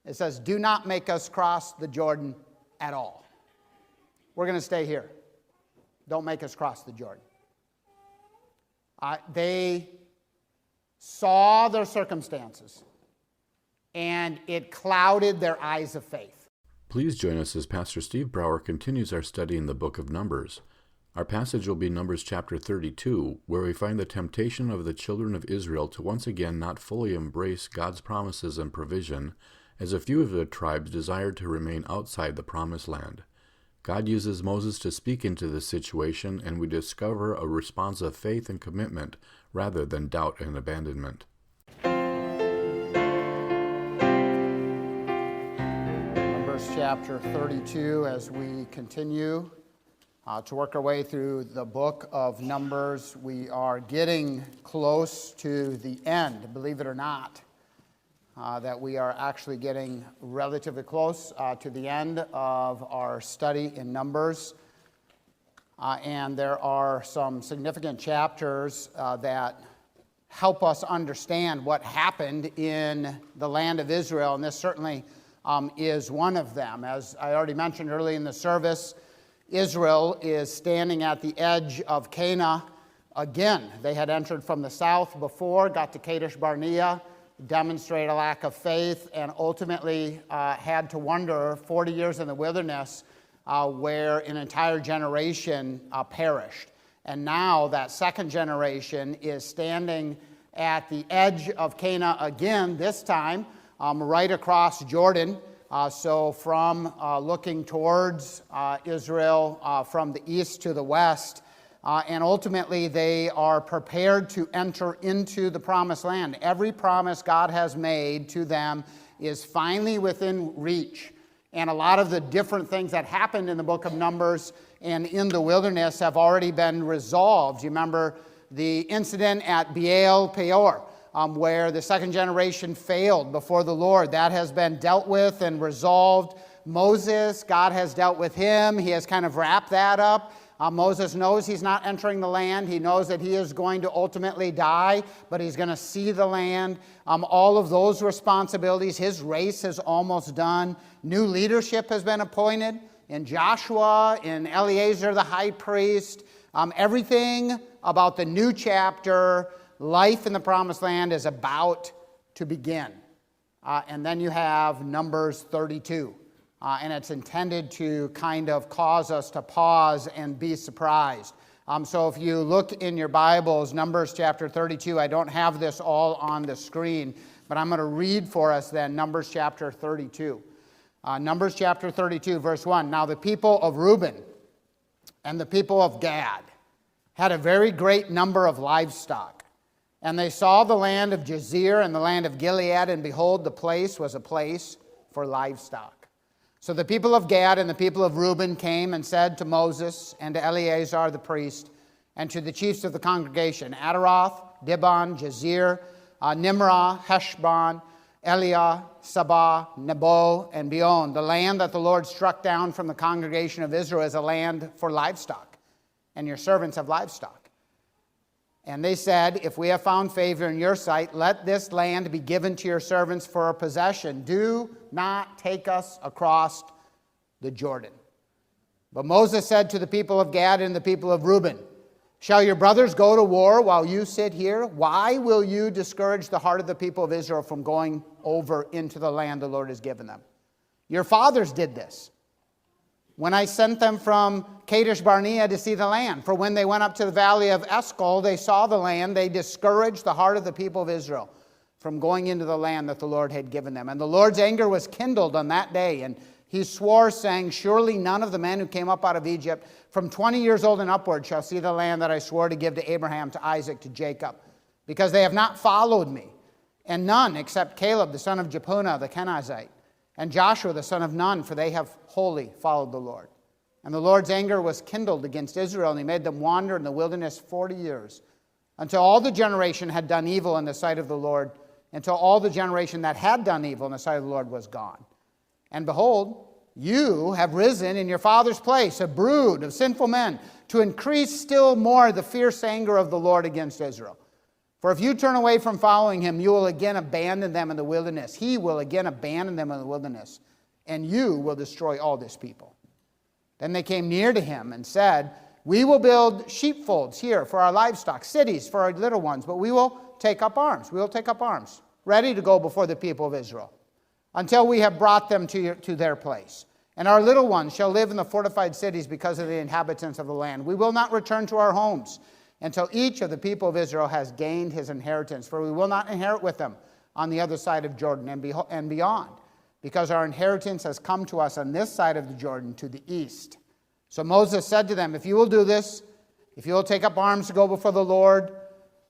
It says, do not make us cross the Jordan at all. We're going to stay here. Don't make us cross the Jordan. They saw their circumstances, and it clouded their eyes of faith. Please join us as Pastor Steve Brower continues our study in the book of Numbers. Our passage will be Numbers chapter 32, where we find the temptation of the children of Israel to once again not fully embrace God's promises and provision, as a few of the tribes desired to remain outside the promised land. God uses Moses to speak into this situation, and we discover a response of faith and commitment rather than doubt and abandonment. Numbers chapter 32, as we continue to work our way through the book of Numbers, we are getting close to the end, believe it or not. That we are actually getting relatively close to the end of our study in Numbers. And there are some significant chapters that help us understand what happened in the land of Israel, and this certainly is one of them. As I already mentioned early in the service, Israel is standing at the edge of Canaan again. They had entered from the south before, got to Kadesh Barnea, demonstrate a lack of faith, and ultimately had to wander 40 years in the wilderness where an entire generation perished. And now that second generation is standing at the edge of Canaan again, this time right across Jordan. So from looking towards Israel from the east to the west, and ultimately they are prepared to enter into the promised land. Every promise God has made to them is finally within reach. And a lot of the different things that happened in the book of Numbers and in the wilderness have already been resolved. You remember the incident at Baal Peor, where the second generation failed before the Lord. That has been dealt with and resolved. Moses, God has dealt with him. He has kind of wrapped that up. Moses knows he's not entering the land. He knows that he is going to ultimately die, but he's going to see the land. All of those responsibilities, his race is almost done. New leadership has been appointed in Joshua, in Eleazar the high priest. Everything about the new chapter, life in the promised land, is about to begin. And then you have Numbers 32. And it's intended to kind of cause us to pause and be surprised. So if you look in your Bibles, Numbers chapter 32, I don't have this all on the screen, but I'm going to read for us then Numbers chapter 32. Numbers chapter 32, verse 1. Now the people of Reuben and the people of Gad had a very great number of livestock. And they saw the land of Jazer and the land of Gilead, and behold, the place was a place for livestock. So the people of Gad and the people of Reuben came and said to Moses and to Eleazar the priest and to the chiefs of the congregation, Adaroth, Dibon, Jazer, Nimrah, Heshbon, Eliah, Sabah, Nebo, and Beon, the land that the Lord struck down from the congregation of Israel is a land for livestock, and your servants have livestock. And they said, if we have found favor in your sight, let this land be given to your servants for a possession. Do not take us across the Jordan. But Moses said to the people of Gad and the people of Reuben, shall your brothers go to war while you sit here? Why will you discourage the heart of the people of Israel from going over into the land the Lord has given them? Your fathers did this when I sent them from Kadesh Barnea to see the land. For when they went up to the valley of Eshcol, they saw the land. They discouraged the heart of the people of Israel from going into the land that the Lord had given them. And the Lord's anger was kindled on that day. And he swore, saying, surely none of the men who came up out of Egypt from 20 years old and upward shall see the land that I swore to give to Abraham, to Isaac, to Jacob, because they have not followed me. And none except Caleb, the son of Jephunneh, the Kenizzite, and Joshua, the son of Nun, for they have wholly followed the Lord. And the Lord's anger was kindled against Israel, and he made them wander in the wilderness 40 years, until all the generation had done evil in the sight of the Lord, until all the generation that had done evil in the sight of the Lord was gone. And behold, you have risen in your father's place, a brood of sinful men, to increase still more the fierce anger of the Lord against Israel. For if you turn away from following him, you will again abandon them in the wilderness. He will again abandon them in the wilderness, and you will destroy all this people. Then they came near to him and said, we will build sheepfolds here for our livestock, cities for our little ones, but we will take up arms. We will take up arms, ready to go before the people of Israel, until we have brought them to their place. And our little ones shall live in the fortified cities because of the inhabitants of the land. We will not return to our homes until each of the people of Israel has gained his inheritance, for we will not inherit with them on the other side of Jordan and beyond, because our inheritance has come to us on this side of the Jordan to the east. So Moses said to them, if you will do this, if you will take up arms to go before the Lord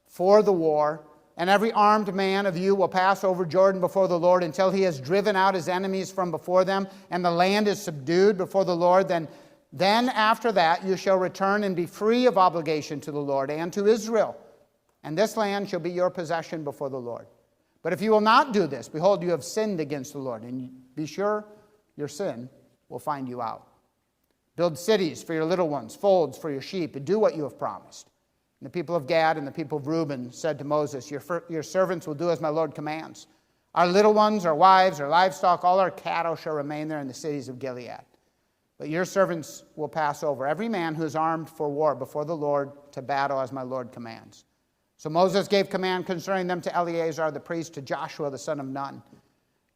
for the war, and every armed man of you will pass over Jordan before the Lord until he has driven out his enemies from before them, and the land is subdued before the Lord, then after that you shall return and be free of obligation to the Lord and to Israel. And this land shall be your possession before the Lord. But if you will not do this, behold, you have sinned against the Lord, and be sure your sin will find you out. Build cities for your little ones, folds for your sheep, and do what you have promised. And the people of Gad and the people of Reuben said to Moses, your servants will do as my Lord commands. Our little ones, our wives, our livestock, all our cattle shall remain there in the cities of Gilead. But your servants will pass over, every man who is armed for war before the Lord to battle as my Lord commands. So Moses gave command concerning them to Eleazar the priest, to Joshua the son of Nun,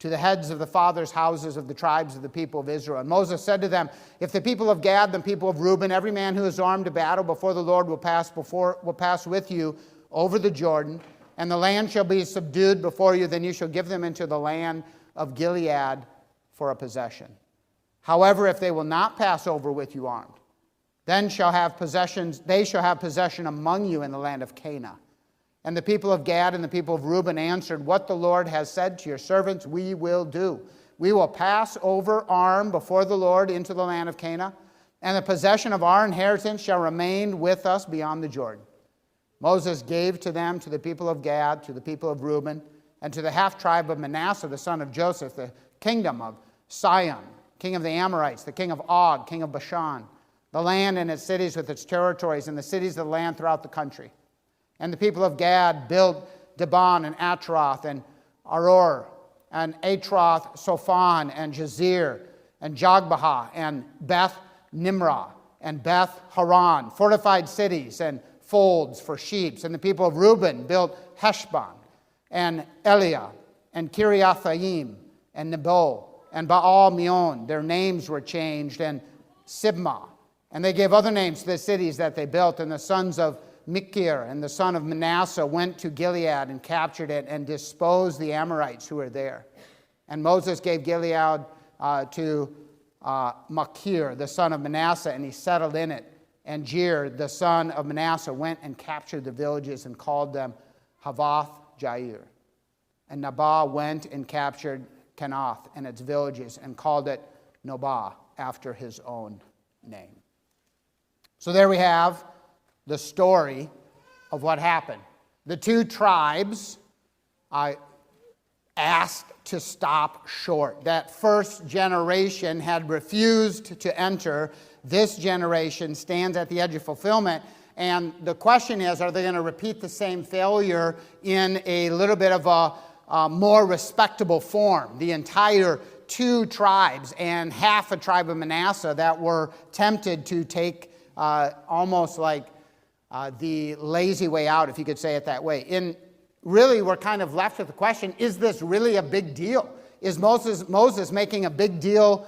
to the heads of the fathers' houses of the tribes of the people of Israel. And Moses said to them, if the people of Gad, the people of Reuben, every man who is armed to battle before the Lord will pass with you over the Jordan, and the land shall be subdued before you, then you shall give them into the land of Gilead for a possession. However, if they will not pass over with you armed, then they shall have possession among you in the land of Canaan. And the people of Gad and the people of Reuben answered, what the Lord has said to your servants, we will do. We will pass over armed before the Lord into the land of Canaan, and the possession of our inheritance shall remain with us beyond the Jordan. Moses gave to them, to the people of Gad, to the people of Reuben, and to the half-tribe of Manasseh, the son of Joseph, the kingdom of Sihon, king of the Amorites, the king of Og, king of Bashan, the land and its cities with its territories, and the cities of the land throughout the country. And the people of Gad built Dibon and Atroth and Aror and Atroth, Sophon and Jazer and Jogbehah and Beth Nimrah and Beth Haran, fortified cities and folds for sheep. And the people of Reuben built Heshbon and Eliah and Kiriathaim and Nebo and Baal Meon. Their names were changed, and Sibmah. And they gave other names to the cities that they built. And the sons of Machir and the son of Manasseh went to Gilead and captured it and disposed the Amorites who were there. And Moses gave Gilead to Machir, the son of Manasseh, and he settled in it. And Jair, the son of Manasseh, went and captured the villages and called them Havoth Jair. And Nabah went and captured Kenath and its villages and called it Nobah, after his own name. So there we have the story of what happened. The two tribes asked to stop short. That first generation had refused to enter. This generation stands at the edge of fulfillment. And the question is, are they going to repeat the same failure in a little bit of a more respectable form? The entire two tribes and half a tribe of Manasseh that were tempted to take almost like the lazy way out, if you could say it that way. Really, we're kind of left with the question, is this really a big deal? Is Moses making a big deal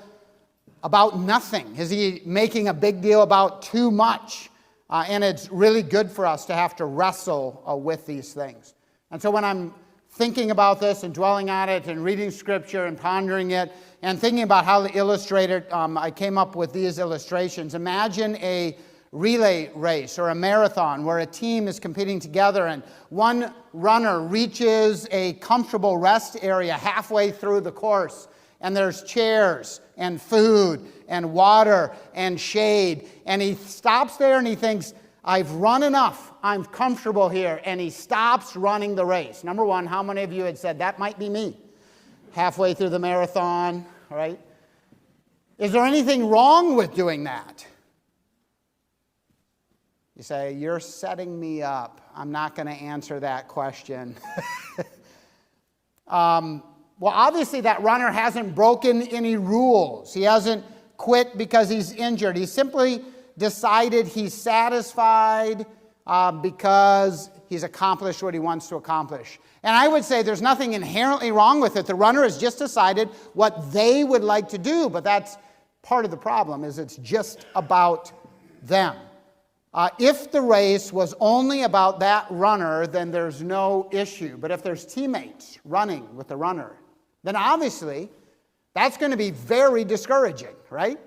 about nothing? Is he making a big deal about too much? And it's really good for us to have to wrestle with these things. And so when I'm thinking about this and dwelling on it and reading Scripture and pondering it and thinking about how to illustrate it, I came up with these illustrations. Imagine a relay race or a marathon where a team is competing together and one runner reaches a comfortable rest area halfway through the course, and there's chairs and food and water and shade, and he stops there and he thinks, I've run enough, I'm comfortable here, and he stops running the race. Number one, how many of you had said, that might be me, halfway through the marathon, right? Is there anything wrong with doing that? You say, you're setting me up. I'm not going to answer that question. Well, obviously that runner hasn't broken any rules. He hasn't quit because he's injured. He simply decided he's satisfied because he's accomplished what he wants to accomplish. And I would say there's nothing inherently wrong with it. The runner has just decided what they would like to do, but that's part of the problem, is it's just about them. If the race was only about that runner, then there's no issue. But if there's teammates running with the runner, then obviously that's going to be very discouraging, right?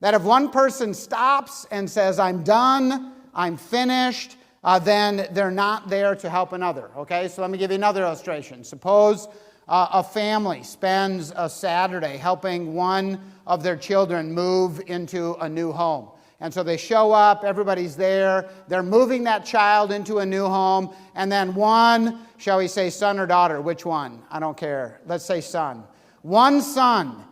That if one person stops and says, I'm done, I'm finished, then they're not there to help another, okay? So let me give you another illustration. Suppose a family spends a Saturday helping one of their children move into a new home. And so they show up, everybody's there, they're moving that child into a new home, and then one, shall we say son or daughter, which one? I don't care. Let's say son. One son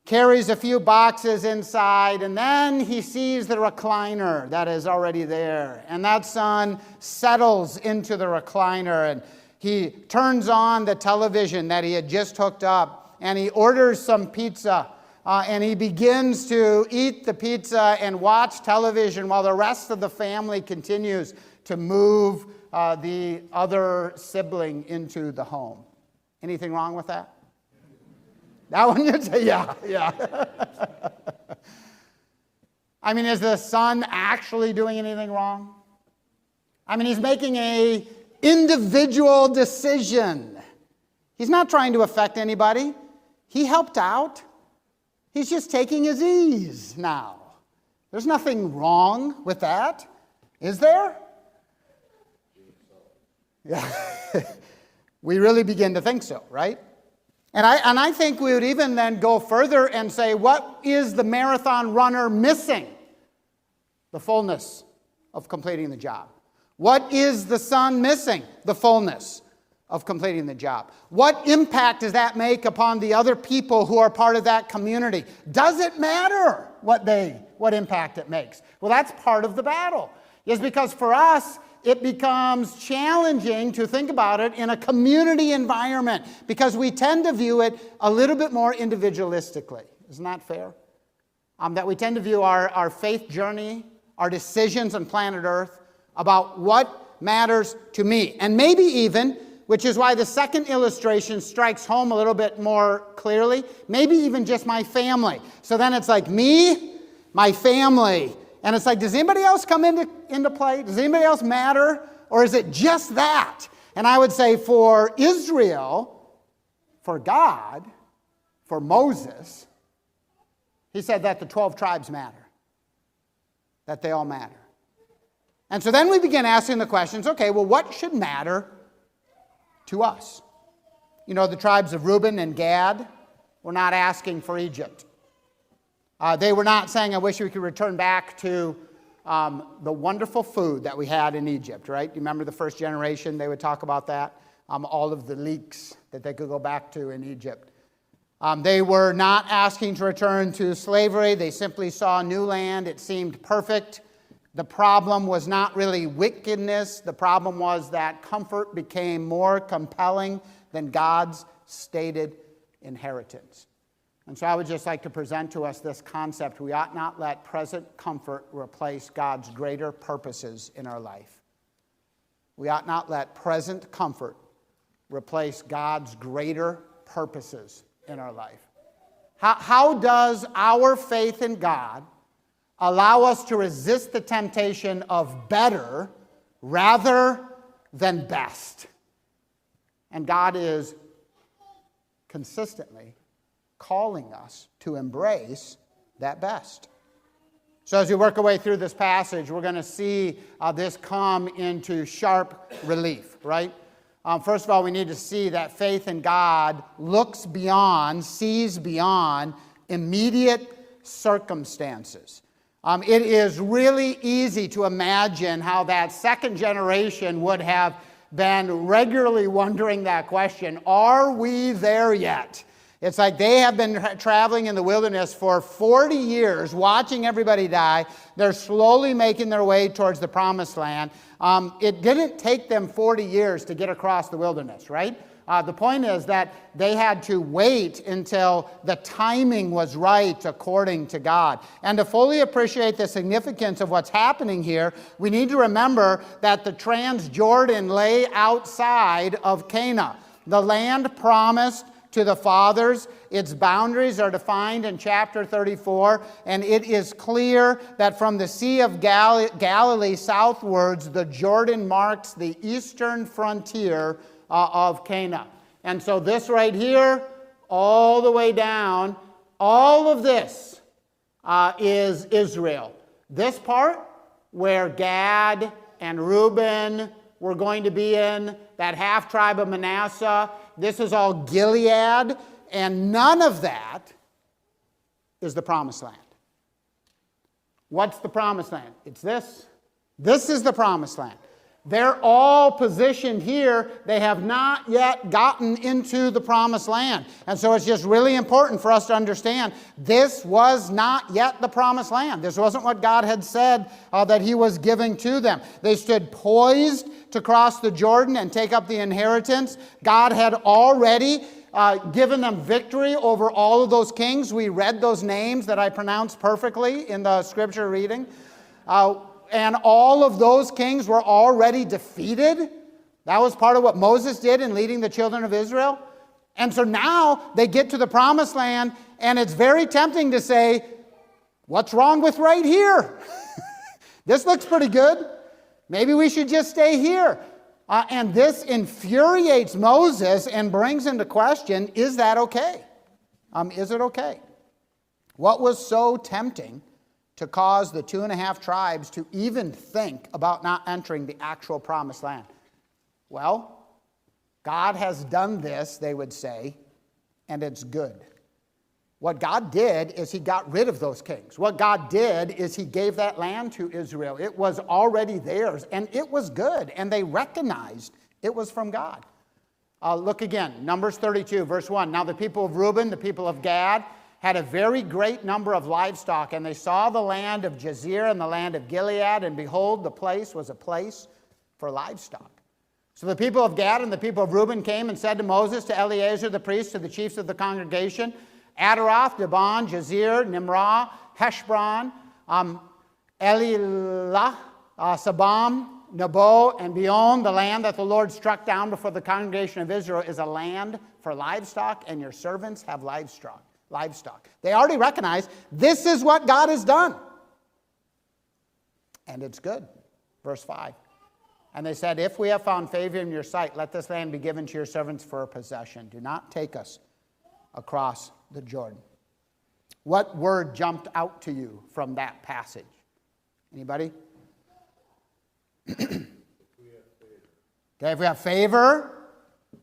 carries a few boxes inside, and then he sees the recliner that is already there. And that son settles into the recliner, and he turns on the television that he had just hooked up, and he orders some pizza. And he begins to eat the pizza and watch television while the rest of the family continues to move the other sibling into the home. Anything wrong with that? That one you'd say, yeah. I mean, is the son actually doing anything wrong? I mean, he's making an individual decision. He's not trying to affect anybody. He helped out. He's just taking his ease now. There's nothing wrong with that, is there? Yeah. We really begin to think so, right? And I think we would even then go further and say, what is the marathon runner missing? The fullness of completing the job. What is the son missing? The fullness of completing the job. What impact does that make upon the other people who are part of that community? Does it matter what impact it makes? Well, that's part of the battle. Is because for us, it becomes challenging to think about it in a community environment because we tend to view it a little bit more individualistically. Isn't that fair? That we tend to view our faith journey, our decisions on planet Earth, about what matters to me. And maybe even, which is why the second illustration strikes home a little bit more clearly, maybe even just my family. So then it's like me, my family. And it's like, does anybody else come into play? Does anybody else matter? Or is it just that? And I would say for Israel, for God, for Moses, he said that the 12 tribes matter. That they all matter. And so then we begin asking the questions, okay, well, what should matter to us? You know, the tribes of Reuben and Gad were not asking for Egypt. They were not saying, I wish we could return back to the wonderful food that we had in Egypt, right? You remember the first generation, they would talk about that, all of the leeks that they could go back to in Egypt. They were not asking to return to slavery. They simply saw new land. It seemed perfect. The problem was not really wickedness. The problem was that comfort became more compelling than God's stated inheritance. And so I would just like to present to us this concept. We ought not let present comfort replace God's greater purposes in our life. We ought not let present comfort replace God's greater purposes in our life. How does our faith in God allow us to resist the temptation of better rather than best? And God is consistently calling us to embrace that best. So as we work our way through this passage, we're going to see this come into sharp relief, right? First of all, we need to see that faith in God looks beyond, sees beyond immediate circumstances. It is really easy to imagine how that second generation would have been regularly wondering that question, are we there yet? It's like they have been traveling in the wilderness for 40 years, watching everybody die. They're slowly making their way towards the promised land. It didn't take them 40 years to get across the wilderness, right? The point is that they had to wait until the timing was right according to God. And to fully appreciate the significance of what's happening here, we need to remember that the Transjordan lay outside of Canaan, the land promised to the fathers. Its boundaries are defined in chapter 34, and it is clear that from the Sea of Galilee southwards, the Jordan marks the eastern frontier of Canaan. And so this right here, all the way down, all of this is Israel. This part where Gad and Reuben were going to be in, that half tribe of Manasseh, this is all Gilead, and none of that is the promised land. What's the promised land? It's this. This is the promised land. They're all positioned here. They have not yet gotten into the promised land. And so it's just really important for us to understand this was not yet the promised land. This wasn't what God had said that he was giving to them. They stood poised to cross the Jordan and take up the inheritance. God had already given them victory over all of those kings. We read those names that I pronounced perfectly in the scripture reading. And all of those kings were already defeated. That was part of what Moses did in leading the children of Israel. And so now they get to the promised land, and it's very tempting to say, what's wrong with right here? This looks pretty good. Maybe we should just stay here. And this infuriates Moses and brings into question, is that okay? Is it okay? What was so tempting to cause the 2.5 tribes to even think about not entering the actual promised land? Well, God has done this, they would say, and it's good. What God did is he got rid of those kings. What God did is he gave that land to Israel. It was already theirs, and it was good, and they recognized it was from God. Look again, Numbers 32, verse 1. Now the people of Reuben, the people of Gad, had a very great number of livestock, and they saw the land of Jazer and the land of Gilead, and behold, the place was a place for livestock. So the people of Gad and the people of Reuben came and said to Moses, to Eleazar the priest, to the chiefs of the congregation, Adaroth, Dibon, Jazer, Nimrah, Heshbon, Elilah, Sabam, Nebo, and beyond, the land that the Lord struck down before the congregation of Israel is a land for livestock, and your servants have livestock. They already recognize this is what God has done. And it's good. Verse 5. And they said, if we have found favor in your sight, let this land be given to your servants for a possession. Do not take us across the Jordan. What word jumped out to you from that passage? Anybody? Okay, if we have favor.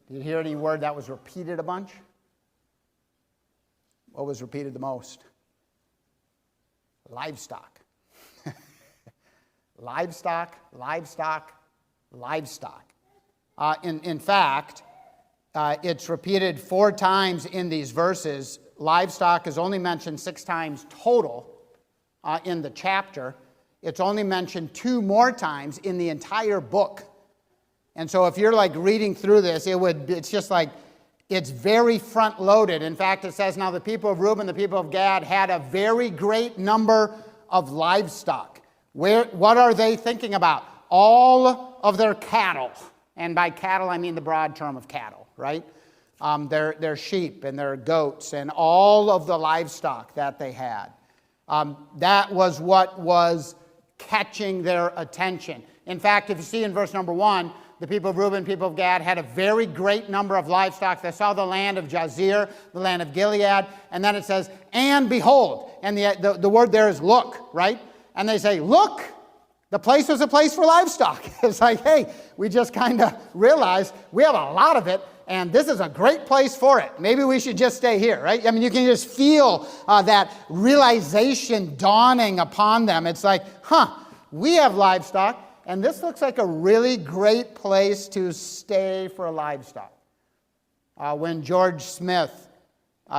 Did you hear any word that was repeated a bunch? What was repeated the most? Livestock. Livestock. In fact, it's repeated 4 times in these verses. Livestock is only mentioned 6 times total in the chapter. It's only mentioned 2 more times in the entire book. And so if you're like reading through this, it's just like, it's very front-loaded. In fact, it says, now the people of Reuben, the people of Gad, had a very great number of livestock. What are they thinking about? All of their cattle. And by cattle, I mean the broad term of cattle, right? Their sheep and their goats and all of the livestock that they had. That was what was catching their attention. In fact, if you see in verse number 1, the people of Reuben, people of Gad, had a very great number of livestock. They saw the land of Jazer, the land of Gilead, and then it says, and behold. And the word there is look, right? And they say, look, the place was a place for livestock. It's like, hey, we just kind of realized we have a lot of it, and this is a great place for it. Maybe we should just stay here, right? I mean, you can just feel that realization dawning upon them. It's like, we have livestock. And this looks like a really great place to stay for livestock. When George Smith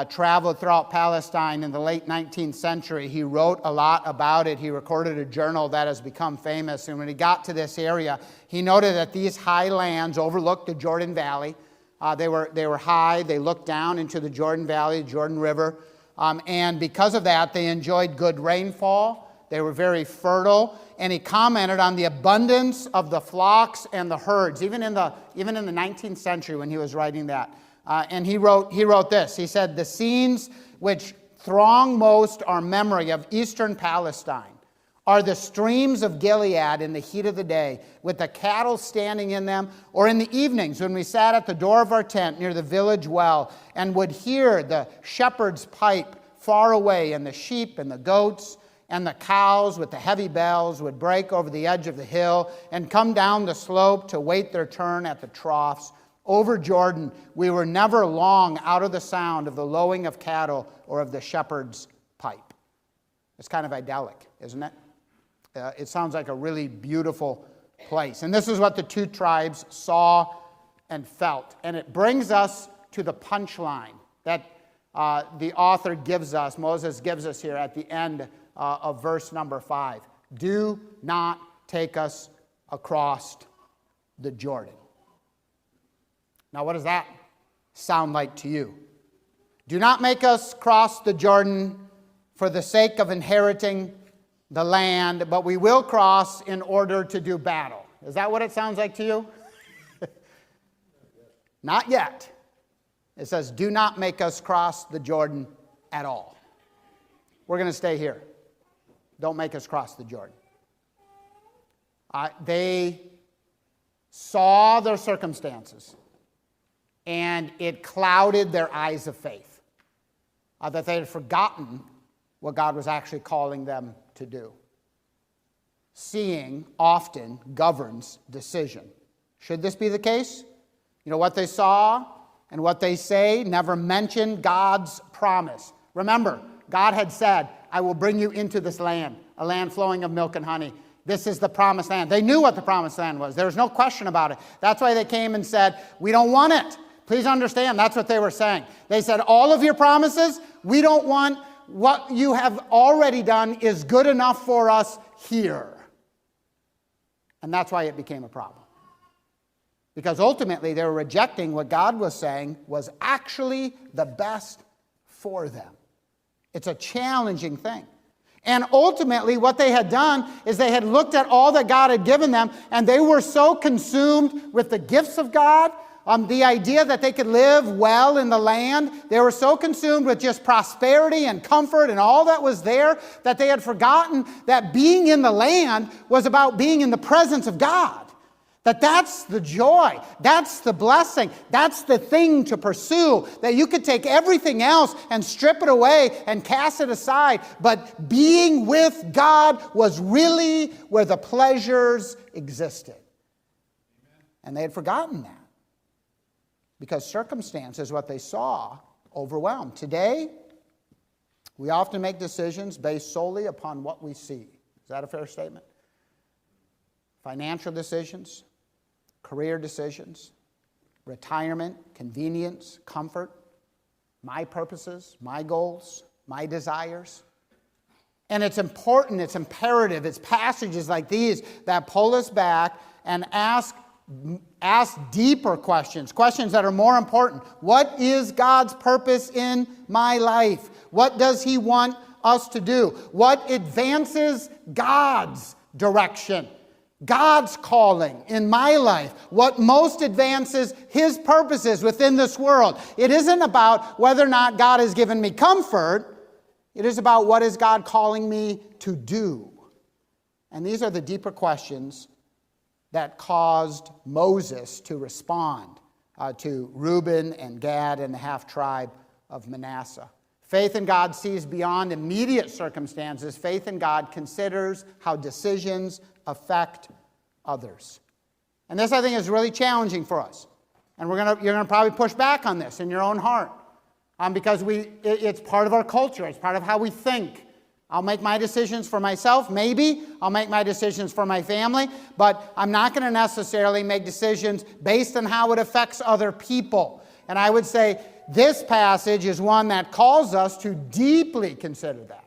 traveled throughout Palestine in the late 19th century. He wrote a lot about it. He recorded a journal that has become famous. And when he got to this area, he noted that these high lands overlooked the Jordan Valley. They were high. They looked down into the Jordan Valley, Jordan River. And because of that, they enjoyed good rainfall. They were very fertile. And he commented on the abundance of the flocks and the herds, even in the 19th century when he was writing that. And he wrote this. He said, "The scenes which throng most our memory of eastern Palestine are the streams of Gilead in the heat of the day, with the cattle standing in them, or in the evenings when we sat at the door of our tent near the village well and would hear the shepherd's pipe far away, and the sheep and the goats and the cows with the heavy bells would break over the edge of the hill and come down the slope to wait their turn at the troughs. Over Jordan, we were never long out of the sound of the lowing of cattle or of the shepherd's pipe." It's kind of idyllic, isn't it? It sounds like a really beautiful place. And this is what the two tribes saw and felt. And it brings us to the punchline that the author gives us, Moses gives us here at the end of verse number 5. Do not take us across the Jordan. Now, what does that sound like to you? Do not make us cross the Jordan for the sake of inheriting the land, but we will cross in order to do battle. Is that what it sounds like to you? Not yet. It says, do not make us cross the Jordan at all. We're going to stay here. Don't make us cross the Jordan. They saw their circumstances, and it clouded their eyes of faith, that they had forgotten what God was actually calling them to do. Seeing often governs decision. Should this be the case? You know, what they saw and what they say never mention God's promise. Remember, God had said, I will bring you into this land, a land flowing of milk and honey. This is the promised land. They knew what the promised land was. There was no question about it. That's why they came and said, we don't want it. Please understand, that's what they were saying. They said, all of your promises, we don't want. What you have already done is good enough for us here. And that's why it became a problem. Because ultimately they were rejecting what God was saying was actually the best for them. It's a challenging thing. And ultimately what they had done is they had looked at all that God had given them, and they were so consumed with the gifts of God, the idea that they could live well in the land. They were so consumed with just prosperity and comfort and all that was there that they had forgotten that being in the land was about being in the presence of God. That's the joy, that's the blessing, that's the thing to pursue, that you could take everything else and strip it away and cast it aside. But being with God was really where the pleasures existed. And they had forgotten that, because circumstances, what they saw, overwhelmed. Today, we often make decisions based solely upon what we see. Is that a fair statement? Financial decisions, career decisions, retirement, convenience, comfort, my purposes, my goals, my desires. And it's important, it's imperative, it's passages like these that pull us back and ask deeper questions that are more important. What is God's purpose in my life? What does He want us to do? What advances God's direction? God's calling in my life, what most advances His purposes within this world. It isn't about whether or not God has given me comfort. It is about what is God calling me to do. And these are the deeper questions that caused Moses to respond to Reuben and Gad and the half-tribe of Manasseh. Faith in God sees beyond immediate circumstances. Faith in God considers how decisions affect others. And this, I think, is really challenging for us. And you're going to probably push back on this in your own heart. Because it's part of our culture. It's part of how we think. I'll make my decisions for myself, maybe. I'll make my decisions for my family. But I'm not going to necessarily make decisions based on how it affects other people. And I would say this passage is one that calls us to deeply consider that.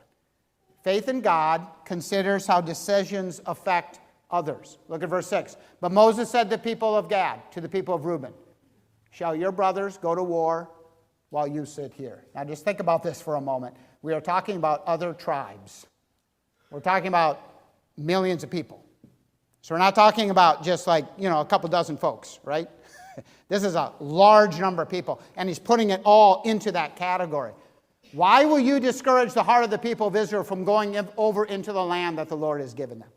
Faith in God considers how decisions affect others. Look at verse 6. But Moses said to the people of Gad, to the people of Reuben, shall your brothers go to war while you sit here? Now just think about this for a moment. We are talking about other tribes. We're talking about millions of people. So we're not talking about just like, a couple dozen folks, right? This is a large number of people, and he's putting it all into that category. Why will you discourage the heart of the people of Israel from going over into the land that the Lord has given them?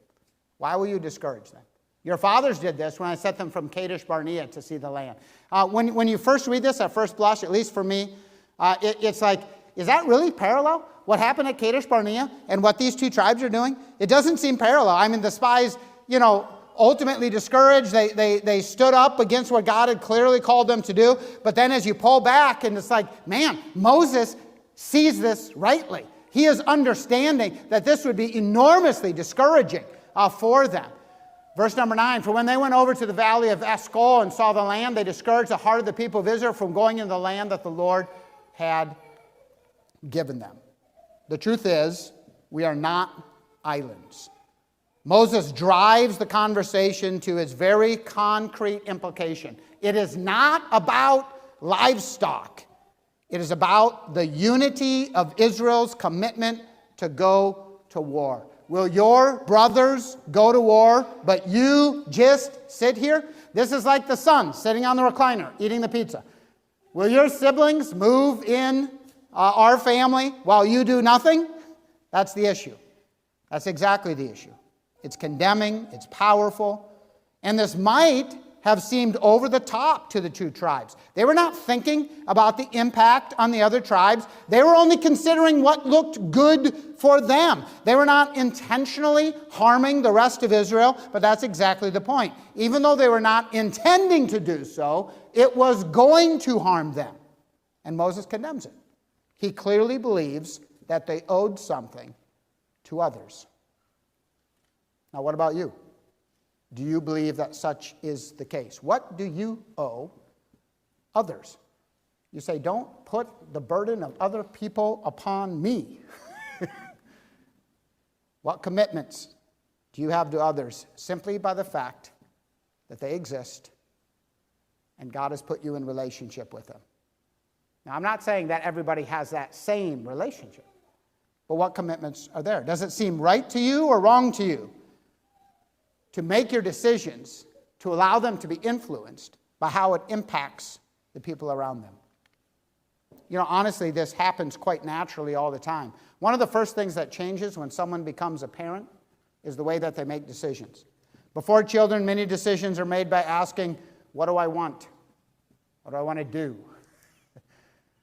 Why will you discourage them? Your fathers did this when I sent them from Kadesh Barnea to see the land. When you first read this at first blush, at least for me, it's like, is that really parallel? What happened at Kadesh Barnea and what these two tribes are doing? It doesn't seem parallel. I mean, the spies, ultimately discouraged. They stood up against what God had clearly called them to do. But then as you pull back, and it's like, man, Moses sees this rightly. He is understanding that this would be enormously discouraging for them. Verse number 9, for when they went over to the valley of Eshcol and saw the land, they discouraged the heart of the people of Israel from going into the land that the Lord had given them. The truth is, we are not islands. Moses drives the conversation to its very concrete implication. It is not about livestock. It is about the unity of Israel's commitment to go to war. Will your brothers go to war, but you just sit here? This is like the son sitting on the recliner, eating the pizza. Will your siblings move in our family while you do nothing? That's the issue. That's exactly the issue. It's condemning, it's powerful, and this might have seemed over the top to the two tribes. They were not thinking about the impact on the other tribes. They were only considering what looked good for them. They were not intentionally harming the rest of Israel, but that's exactly the point. Even though they were not intending to do so, it was going to harm them. And Moses condemns it. He clearly believes that they owed something to others. Now, what about you? Do you believe that such is the case? What do you owe others? You say, don't put the burden of other people upon me. What commitments do you have to others simply by the fact that they exist and God has put you in relationship with them? Now, I'm not saying that everybody has that same relationship, but what commitments are there? Does it seem right to you or wrong to you to make your decisions to allow them to be influenced by how it impacts the people around them? Honestly, this happens quite naturally all the time. One of the first things that changes when someone becomes a parent is the way that they make decisions. Before children, many decisions are made by asking, what do I want? What do I want to do?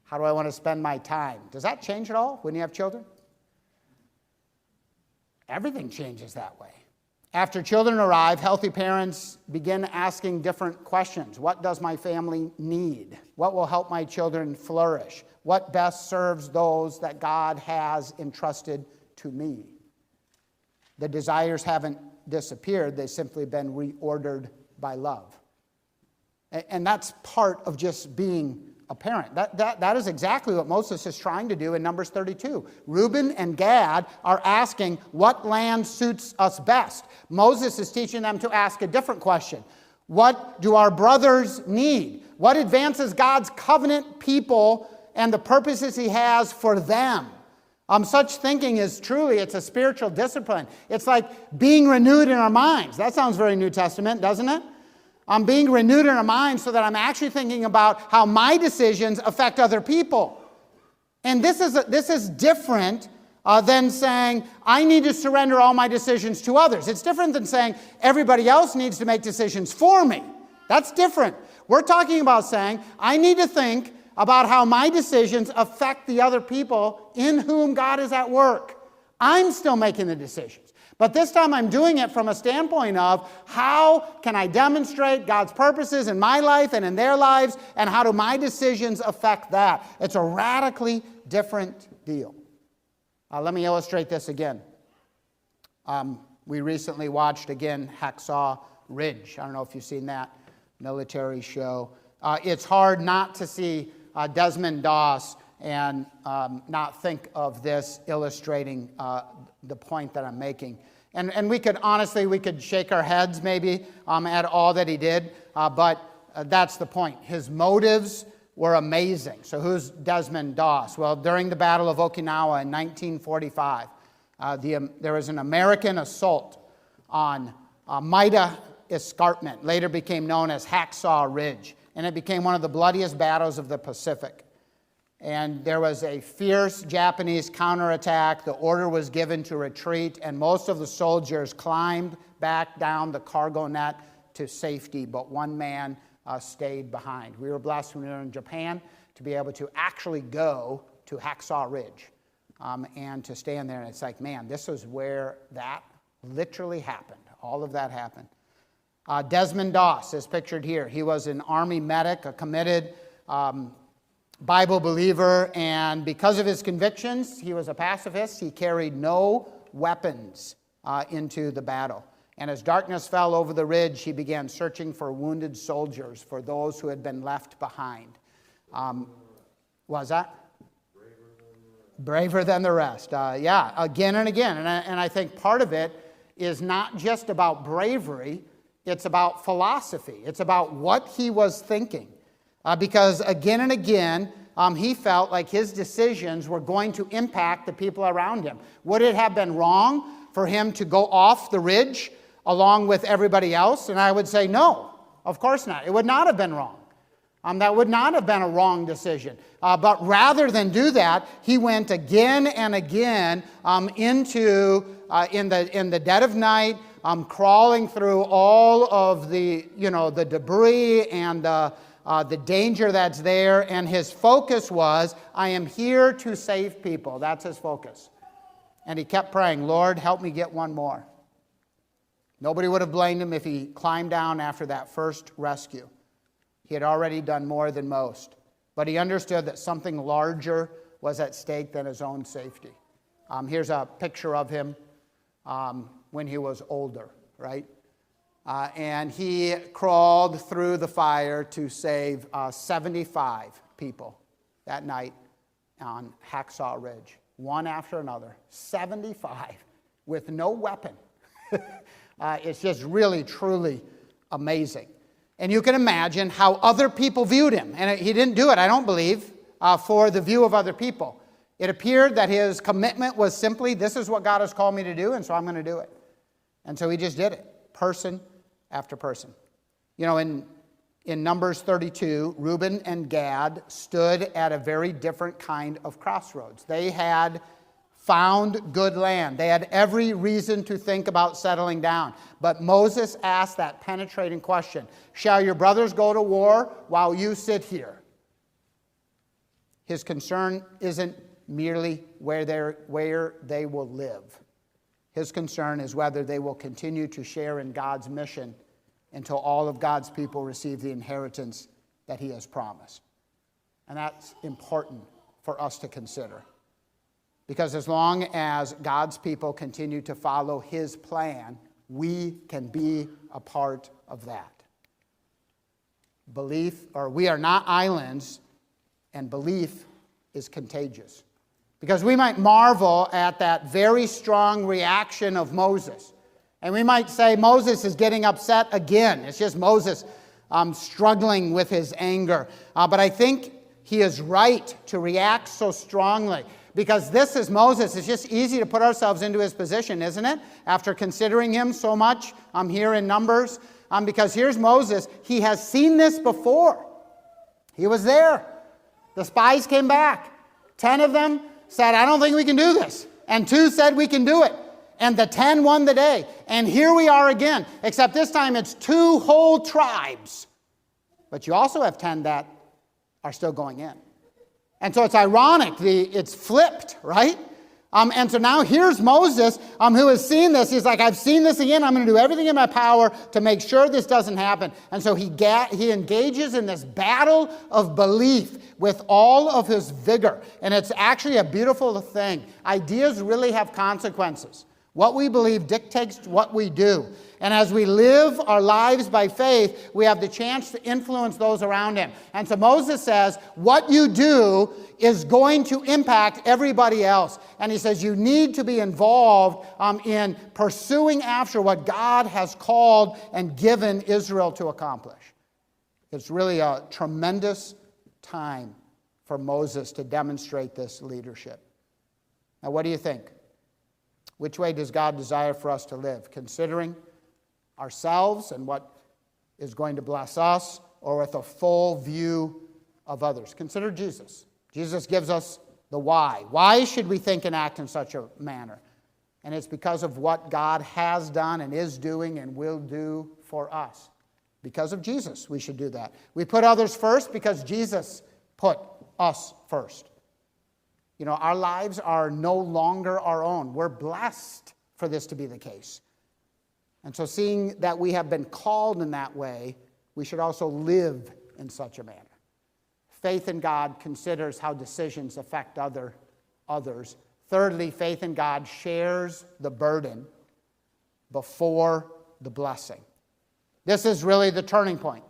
How do I want to spend my time? Does that change at all when you have children? Everything changes that way. After children arrive, healthy parents begin asking different questions. What does my family need? What will help my children flourish? What best serves those that God has entrusted to me? The desires haven't disappeared. They've simply been reordered by love. And that's part of just being a parent. That is exactly what Moses is trying to do in Numbers 32. Reuben and Gad are asking what land suits us best. Moses is teaching them to ask a different question. What do our brothers need? What advances God's covenant people and the purposes he has for them? Such thinking is truly, it's a spiritual discipline. It's like being renewed in our minds. That sounds very New Testament, doesn't it? I'm being renewed in our minds so that I'm actually thinking about how my decisions affect other people. And this is different than saying, I need to surrender all my decisions to others. It's different than saying, everybody else needs to make decisions for me. That's different. We're talking about saying, I need to think about how my decisions affect the other people in whom God is at work. I'm still making the decisions. But this time I'm doing it from a standpoint of how can I demonstrate God's purposes in my life and in their lives, and how do my decisions affect that? It's a radically different deal. Let me illustrate this again. We recently watched again Hacksaw Ridge. I don't know if you've seen that military show. it's hard not to see Desmond Doss and not think of this illustrating the point that I'm making. And we could, honestly, we could shake our heads maybe at all that he did, but that's the point. His motives were amazing. So who's Desmond Doss? Well, during the Battle of Okinawa in 1945, there was an American assault on Maida Escarpment, later became known as Hacksaw Ridge, and it became one of the bloodiest battles of the Pacific. And there was a fierce Japanese counterattack. The order was given to retreat, and most of the soldiers climbed back down the cargo net to safety, but one man stayed behind. We were blessed when we were in Japan to be able to actually go to Hacksaw Ridge and to stand there. And it's like, man, this is where that literally happened. All of that happened. Desmond Doss is pictured here. He was an Army medic, a committed Bible believer, and because of his convictions, he was a pacifist. He carried no weapons into the battle. And as darkness fell over the ridge, he began searching for wounded soldiers, for those who had been left behind. Was that? Braver than the rest. Yeah, again and again. And I think part of it is not just about bravery, it's about philosophy. It's about what he was thinking. Because again and again, he felt like his decisions were going to impact the people around him. Would it have been wrong for him to go off the ridge along with everybody else? And I would say no, of course not. It would not have been wrong. That would not have been a wrong decision. But rather than do that, he went again and again in the dead of night, crawling through all of the debris and the danger that's there. And his focus was, I am here to save people. That's his focus. And he kept praying, Lord, help me get one more. Nobody would have blamed him if he climbed down after that first rescue. He had already done more than most. But he understood that something larger was at stake than his own safety. Here's a picture of him when he was older, right? And he crawled through the fire to save 75 people that night on Hacksaw Ridge. One after another. 75 with no weapon. It's just really, truly amazing. And you can imagine how other people viewed him. And he didn't do it, I don't believe, for the view of other people. It appeared that his commitment was simply, this is what God has called me to do, and so I'm going to do it. And so he just did it, person after person. You know, in Numbers 32, Reuben and Gad stood at a very different kind of crossroads. They had found good land. They had every reason to think about settling down. But Moses asked that penetrating question, shall your brothers go to war while you sit here? His concern isn't merely where they will live. His concern is whether they will continue to share in God's mission until all of God's people receive the inheritance that he has promised. And that's important for us to consider. Because as long as God's people continue to follow his plan, we can be a part of that. We are not islands, and belief is contagious. Because we might marvel at that very strong reaction of Moses. And we might say Moses is getting upset again. It's just Moses struggling with his anger. But I think he is right to react so strongly. Because this is Moses. It's just easy to put ourselves into his position, isn't it? After considering him so much here in Numbers. Because here's Moses. He has seen this before. He was there. The spies came back. 10 of them said, I don't think we can do this. And 2 said we can do it. And the 10 won the day. And here we are again. Except this time it's 2 whole tribes. But you also have 10 that are still going in. And so it's ironic, it's flipped, right? And so now here's Moses who has seen this. He's like, I've seen this again. I'm going to do everything in my power to make sure this doesn't happen. And so he engages in this battle of belief with all of his vigor. And it's actually a beautiful thing. Ideas really have consequences. What we believe dictates what we do. And as we live our lives by faith, we have the chance to influence those around him. And so Moses says, what you do is going to impact everybody else. And he says you need to be involved in pursuing after what God has called and given Israel to accomplish. It's really a tremendous time for Moses to demonstrate this leadership. Now, what do you think? Which way does God desire for us to live? Considering ourselves and what is going to bless us, or with a full view of others? Consider Jesus. Jesus gives us the why. Why should we think and act in such a manner? And it's because of what God has done and is doing and will do for us. Because of Jesus, we should do that. We put others first because Jesus put us first. You know, our lives are no longer our own. We're blessed for this to be the case. And so seeing that we have been called in that way, we should also live in such a manner. Faith in God considers how decisions affect others. Thirdly, faith in God shares the burden before the blessing. This is really the turning point.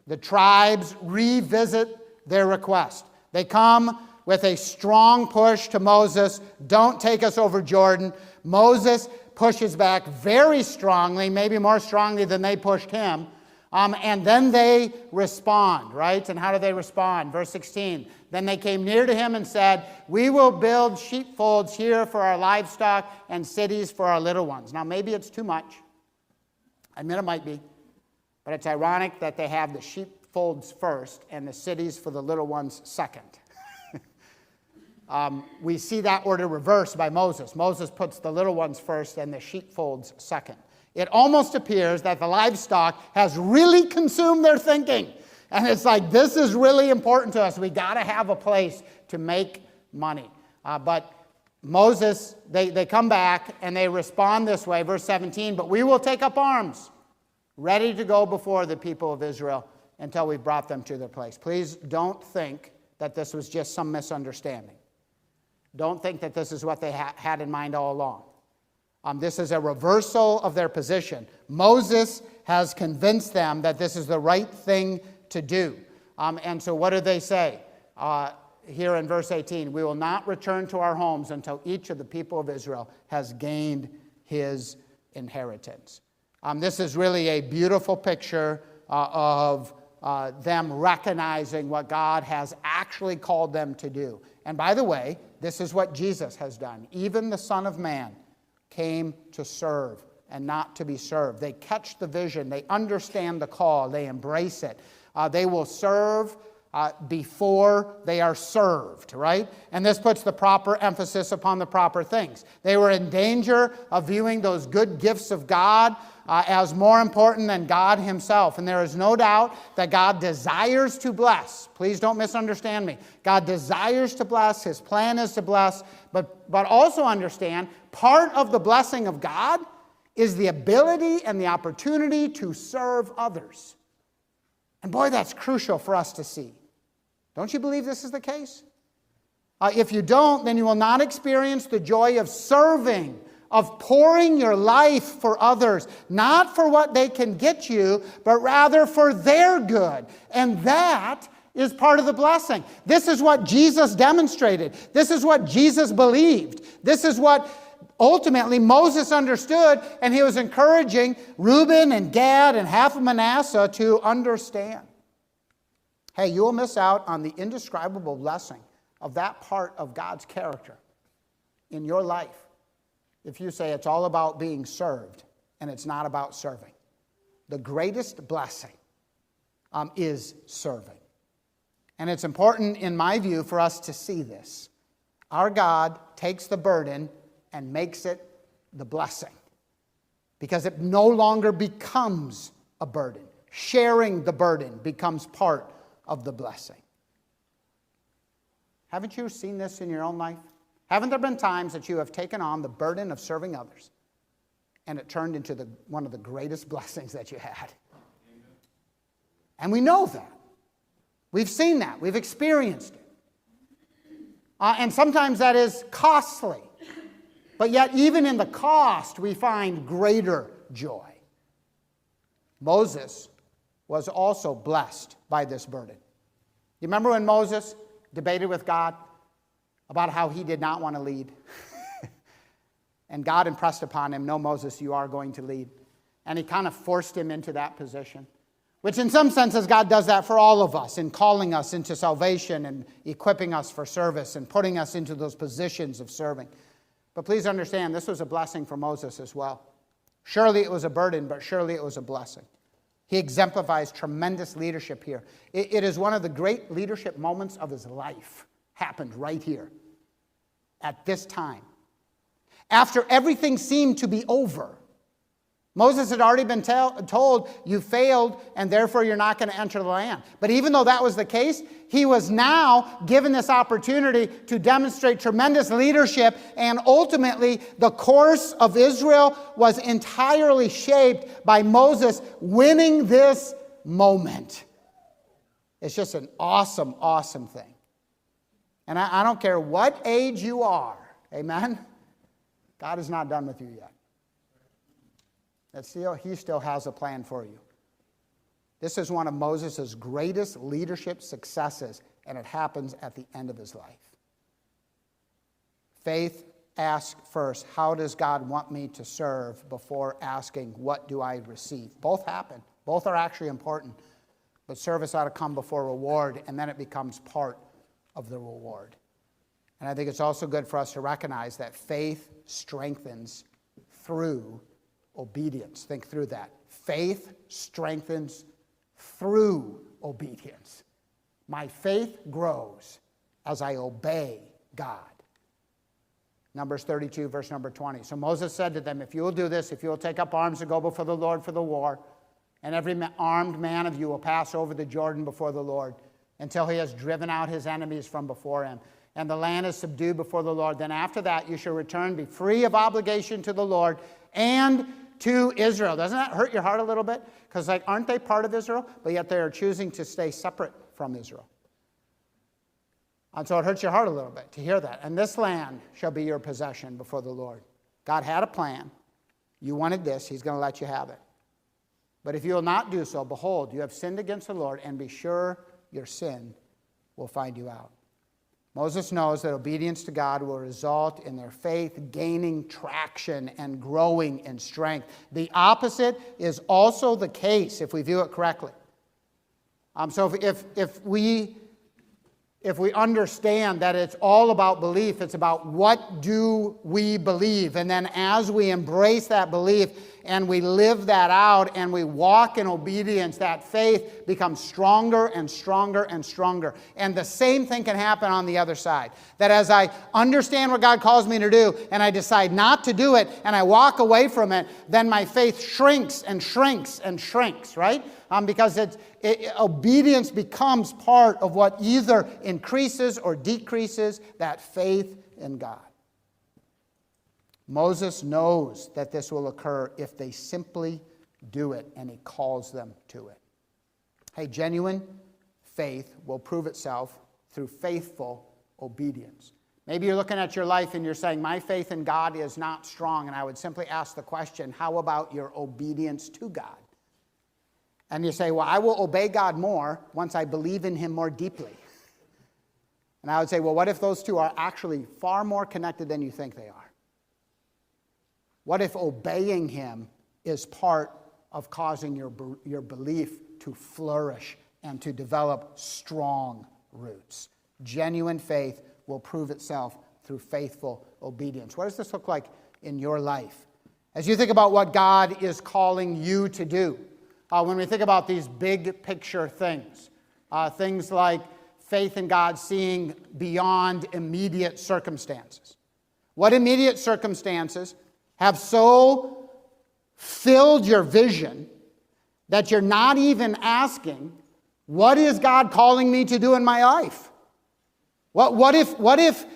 The tribes revisit their request. They come with a strong push to Moses, don't take us over Jordan. Moses pushes back very strongly, maybe more strongly than they pushed him. And then they respond, right? And how do they respond? Verse 16, then they came near to him and said, we will build sheepfolds here for our livestock and cities for our little ones. Now, maybe it's too much. I admit it might be. But it's ironic that they have the sheepfolds first and the cities for the little ones second. We see that order reversed by Moses. Moses puts the little ones first and the sheepfolds second. It almost appears that the livestock has really consumed their thinking. And it's like, this is really important to us. We got to have a place to make money. But Moses, they come back and they respond this way. Verse 17, but we will take up arms, ready to go before the people of Israel until we've brought them to their place. Please don't think that this was just some misunderstanding. Don't think that this is what they had in mind all along. This is a reversal of their position. Moses has convinced them that this is the right thing to do. And so what do they say? Here in verse 18, we will not return to our homes until each of the people of Israel has gained his inheritance. This is really a beautiful picture of them recognizing what God has actually called them to do. And by the way, this is what Jesus has done. Even the Son of Man came to serve and not to be served. They catch the vision. They understand the call. They embrace it. They will serve before they are served, right? And this puts the proper emphasis upon the proper things. They were in danger of viewing those good gifts of God as more important than God himself. And there is no doubt that God desires to bless. Please don't misunderstand me. God desires to bless. His plan is to bless. But also understand, part of the blessing of God is the ability and the opportunity to serve others. And boy, that's crucial for us to see. Don't you believe this is the case? If you don't, then you will not experience the joy of serving, of pouring your life for others, not for what they can get you, but rather for their good. And that is part of the blessing. This is what Jesus demonstrated. This is what Jesus believed. This is what ultimately Moses understood, and he was encouraging Reuben and Gad and half of Manasseh to understand. Hey, you will miss out on the indescribable blessing of that part of God's character in your life if you say it's all about being served and it's not about serving. The greatest blessing is serving. And it's important, in my view, for us to see this. Our God takes the burden and makes it the blessing, because it no longer becomes a burden. Sharing the burden becomes part of the blessing. Haven't you seen this in your own life? Haven't there been times that you have taken on the burden of serving others and it turned into one of the greatest blessings that you had? Amen. And we know that. We've seen that. We've experienced it. And sometimes that is costly. But yet, even in the cost, we find greater joy. Moses was also blessed by this burden. You remember when Moses debated with God about how he did not want to lead? And God impressed upon him, no, Moses, you are going to lead. And he kind of forced him into that position, which in some senses God does that for all of us in calling us into salvation and equipping us for service and putting us into those positions of serving. But please understand, this was a blessing for Moses as well. Surely it was a burden, but surely it was a blessing. He exemplifies tremendous leadership here. It is one of the great leadership moments of his life. Happened right here, at this time. After everything seemed to be over, Moses had already been told, you failed, and therefore you're not going to enter the land. But even though that was the case, he was now given this opportunity to demonstrate tremendous leadership, and ultimately the course of Israel was entirely shaped by Moses winning this moment. It's just an awesome, awesome thing. And I don't care what age you are, amen? God is not done with you yet. He still has a plan for you. This is one of Moses' greatest leadership successes, and it happens at the end of his life. Faith asks first, how does God want me to serve, before asking, what do I receive? Both happen. Both are actually important. But service ought to come before reward, and then it becomes part of the reward. And I think it's also good for us to recognize that faith strengthens through obedience. Think through that. Faith strengthens through obedience. My faith grows as I obey God. Numbers 32, verse number 20. So Moses said to them, if you will do this, if you will take up arms and go before the Lord for the war, and every armed man of you will pass over the Jordan before the Lord until he has driven out his enemies from before him, and the land is subdued before the Lord, then after that you shall return, be free of obligation to the Lord and to Israel. Doesn't that hurt your heart a little bit? Because aren't they part of Israel? But yet they are choosing to stay separate from Israel. And so it hurts your heart a little bit to hear that. And this land shall be your possession before the Lord. God had a plan. You wanted this. He's going to let you have it. But if you will not do so, behold, you have sinned against the Lord, and be sure your sin will find you out. Moses knows that obedience to God will result in their faith gaining traction and growing in strength. The opposite is also the case if we view it correctly. So if we understand that it's all about belief, it's about what do we believe, and then as we embrace that belief and we live that out and we walk in obedience, that faith becomes stronger and stronger and stronger. And the same thing can happen on the other side. That as I understand what God calls me to do and I decide not to do it and I walk away from it, then my faith shrinks and shrinks and shrinks, right? Because obedience becomes part of what either increases or decreases that faith in God. Moses knows that this will occur if they simply do it, and he calls them to it. Hey, genuine faith will prove itself through faithful obedience. Maybe you're looking at your life and you're saying, my faith in God is not strong, and I would simply ask the question, how about your obedience to God? And you say, well, I will obey God more once I believe in him more deeply. And I would say, well, what if those two are actually far more connected than you think they are? What if obeying him is part of causing your belief to flourish and to develop strong roots? Genuine faith will prove itself through faithful obedience. What does this look like in your life? As you think about what God is calling you to do, when we think about these big picture things, things like faith in God, seeing beyond immediate circumstances. What immediate circumstances have so filled your vision that you're not even asking, what is God calling me to do in my life? What if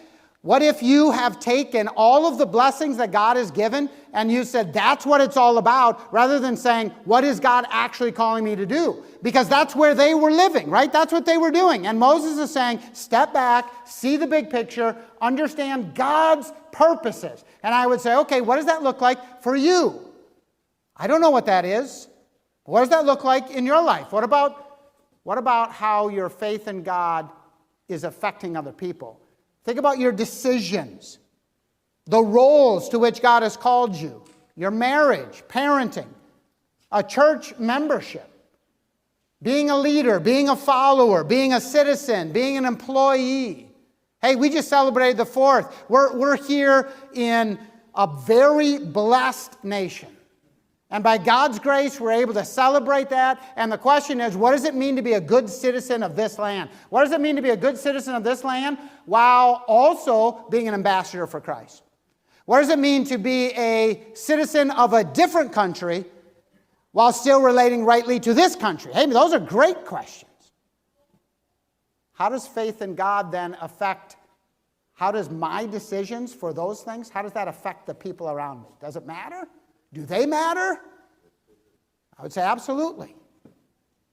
What if you have taken all of the blessings that God has given and you said, that's what it's all about, rather than saying, what is God actually calling me to do? Because that's where they were living, right? That's what they were doing. And Moses is saying, step back, see the big picture, understand God's purposes. And I would say, okay, what does that look like for you? I don't know what that is. What does that look like in your life? What about how your faith in God is affecting other people? Think about your decisions, the roles to which God has called you, your marriage, parenting, a church membership, being a leader, being a follower, being a citizen, being an employee. Hey, we just celebrated the 4th. We're here in a very blessed nation. And by God's grace, we're able to celebrate that. And the question is, what does it mean to be a good citizen of this land? What does it mean to be a good citizen of this land while also being an ambassador for Christ? What does it mean to be a citizen of a different country while still relating rightly to this country? Hey, those are great questions. How does faith in God then affect, how does my decisions for those things, how does that affect the people around me? Does it matter? Do they matter? I would say absolutely.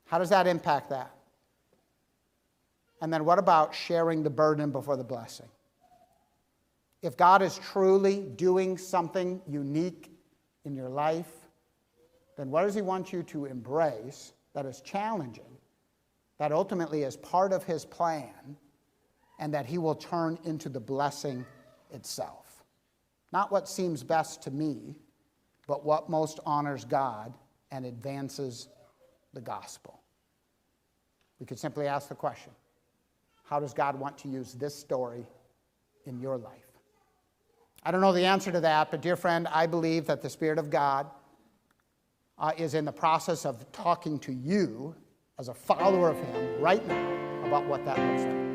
How does that impact that? And then what about sharing the burden before the blessing? If God is truly doing something unique in your life, then what does he want you to embrace that is challenging, that ultimately is part of his plan, and that he will turn into the blessing itself? Not what seems best to me, but what most honors God and advances the gospel. We could simply ask the question, how does God want to use this story in your life? I don't know the answer to that, but dear friend, I believe that the Spirit of God is in the process of talking to you as a follower of him right now about what that looks like.